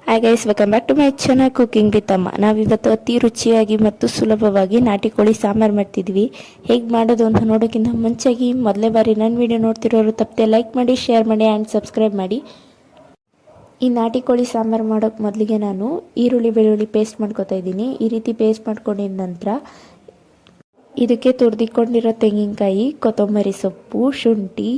Hi guys, welcome back to my channel cooking with Amma. ನಾವಿವತ್ತು ಅತಿ ರುಚಿಯಾಗಿ ಮತ್ತು ಸುಲಭವಾಗಿ ನಾಟಿ ಕೋಳಿ ಸಾಂಬಾರು ಮಾಡ್ತಿದ್ವಿ. ಹೇಗೆ ಮಾಡೋದು ಅಂತ ನೋಡೋಕ್ಕಿಂತ ಮುಂಚೆಗೆ ಮೊದಲೇ ಬಾರಿ ನನ್ನ ವಿಡಿಯೋ ನೋಡ್ತಿರೋರು ತಪ್ಪದೆ ಲೈಕ್ ಮಾಡಿ, ಶೇರ್ ಮಾಡಿ ಆ್ಯಂಡ್ ಸಬ್ಸ್ಕ್ರೈಬ್ ಮಾಡಿ. ಈ ನಾಟಿ ಕೋಳಿ ಸಾಂಬಾರು ಮಾಡೋಕ್ಕೆ ಮೊದಲಿಗೆ ನಾನು ಈರುಳ್ಳಿ ಬೆಳ್ಳುಳ್ಳಿ ಪೇಸ್ಟ್ ಮಾಡ್ಕೊತಾ ಇದ್ದೀನಿ. ಈ ರೀತಿ ಪೇಸ್ಟ್ ಮಾಡ್ಕೊಂಡಿದ ನಂತರ ಇದಕ್ಕೆ ತುರಿದಿಕೊಂಡಿರೋ ತೆಂಗಿನಕಾಯಿ, ಕೊತ್ತಂಬರಿ ಸೊಪ್ಪು, ಶುಂಠಿ,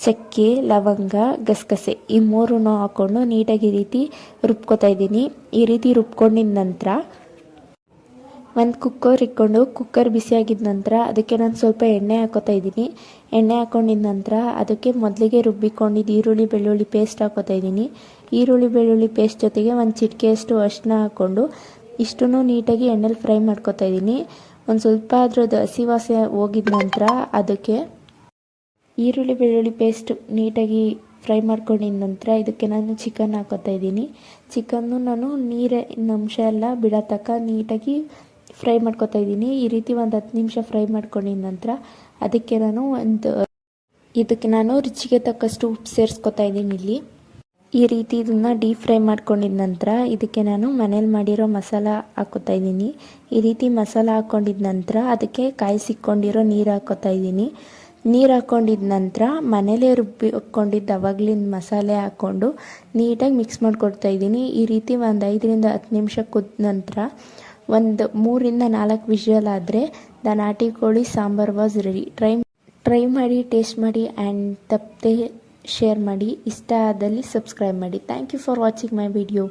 ಚಕ್ಕೆ, ಲವಂಗ, ಗಸಗಸೆ ಈ ಮೂರನ್ನು ಹಾಕ್ಕೊಂಡು ನೀಟಾಗಿ ಈ ರೀತಿ ರುಬ್ಕೊತಾ ಇದ್ದೀನಿ. ಈ ರೀತಿ ರುಬ್ಕೊಂಡಿದ ನಂತರ ಒಂದು ಕುಕ್ಕರ್ ಇಟ್ಕೊಂಡು ಕುಕ್ಕರ್ ಬಿಸಿಯಾಗಿದ್ದ ನಂತರ ಅದಕ್ಕೆ ನಾನು ಸ್ವಲ್ಪ ಎಣ್ಣೆ ಹಾಕೋತಾ ಇದ್ದೀನಿ. ಎಣ್ಣೆ ಹಾಕೊಂಡಿದ ನಂತರ ಅದಕ್ಕೆ ಮೊದಲಿಗೆ ರುಬ್ಬಿಕೊಂಡಿದ್ದು ಈರುಳ್ಳಿ ಬೆಳ್ಳುಳ್ಳಿ ಪೇಸ್ಟ್ ಹಾಕೋತಾ ಇದ್ದೀನಿ. ಈರುಳ್ಳಿ ಬೆಳ್ಳುಳ್ಳಿ ಪೇಸ್ಟ್ ಜೊತೆಗೆ ಒಂದು ಚಿಟಿಕೆಯಷ್ಟು ಅರಿಶಿನ ಹಾಕ್ಕೊಂಡು ಇಷ್ಟನ್ನು ನೀಟಾಗಿ ಎಣ್ಣೆಲಿ ಫ್ರೈ ಮಾಡ್ಕೊತಾ ಇದ್ದೀನಿ. ಒಂದು ಸ್ವಲ್ಪ ಅದ್ರದ್ದು ಹಸಿ ವಾಸನೆ ಹೋಗಿದ ನಂತರ ಅದಕ್ಕೆ ಈರುಳ್ಳಿ ಬೆಳ್ಳುಳ್ಳಿ ಪೇಸ್ಟ್ ನೀಟಾಗಿ ಫ್ರೈ ಮಾಡ್ಕೊಂಡಿದ ನಂತರ ಇದಕ್ಕೆ ನಾನು ಚಿಕನ್ ಹಾಕೋತಾ ಇದ್ದೀನಿ. ಚಿಕನ್ನು ನಾನು ನೀರಿನ ಅಂಶ ಎಲ್ಲ ಬಿಡೋ ತನಕ ನೀಟಾಗಿ ಫ್ರೈ ಮಾಡ್ಕೊತಾ ಇದ್ದೀನಿ. ಈ ರೀತಿ ಒಂದು 10 ನಿಮಿಷ ಫ್ರೈ ಮಾಡ್ಕೊಂಡಿದ ನಂತರ ಇದಕ್ಕೆ ನಾನು ರುಚಿಗೆ ತಕ್ಕಷ್ಟು ಉಪ್ಪು ಸೇರಿಸ್ಕೊತಾ ಇದ್ದೀನಿ. ಇಲ್ಲಿ ಈ ರೀತಿ ಇದನ್ನು ಡೀಪ್ ಫ್ರೈ ಮಾಡ್ಕೊಂಡಿದ ನಂತರ ಇದಕ್ಕೆ ನಾನು ಮನೇಲಿ ಮಾಡಿರೋ ಮಸಾಲ ಹಾಕೋತಾ ಇದ್ದೀನಿ. ಈ ರೀತಿ ಮಸಾಲ ಹಾಕ್ಕೊಂಡಿದ ನಂತರ ಅದಕ್ಕೆ ಕಾಯಿಸಿಕೊಂಡಿರೋ ನೀರು ಹಾಕೋತಾ ಇದ್ದೀನಿ. ನೀರು ಹಾಕ್ಕೊಂಡಿದ ನಂತರ ಮನೇಲೇ ರುಬ್ಬಿಕೊಂಡಿದ್ದು ಅವಾಗ್ಲಿನ ಮಸಾಲೆ ಹಾಕ್ಕೊಂಡು ನೀಟಾಗಿ ಮಿಕ್ಸ್ ಮಾಡಿಕೊಡ್ತಾ ಇದ್ದೀನಿ. ಈ ರೀತಿ ಒಂದು 5 ರಿಂದ 10 ನಿಮಿಷ ಕುದ್ದ ನಂತರ ಒಂದು 3 ರಿಂದ 4 ವಿಷಲ್ ಆದರೆ the naati koli sambar was ready. Try ಮಾಡಿ, ಟೇಸ್ಟ್ ಮಾಡಿ ಆ್ಯಂಡ್ ತಪ್ಪದೆ ಶೇರ್ ಮಾಡಿ. ಇಷ್ಟ ಆದಲ್ಲಿ ಸಬ್ಸ್ಕ್ರೈಬ್ ಮಾಡಿ. Thank you for watching my video.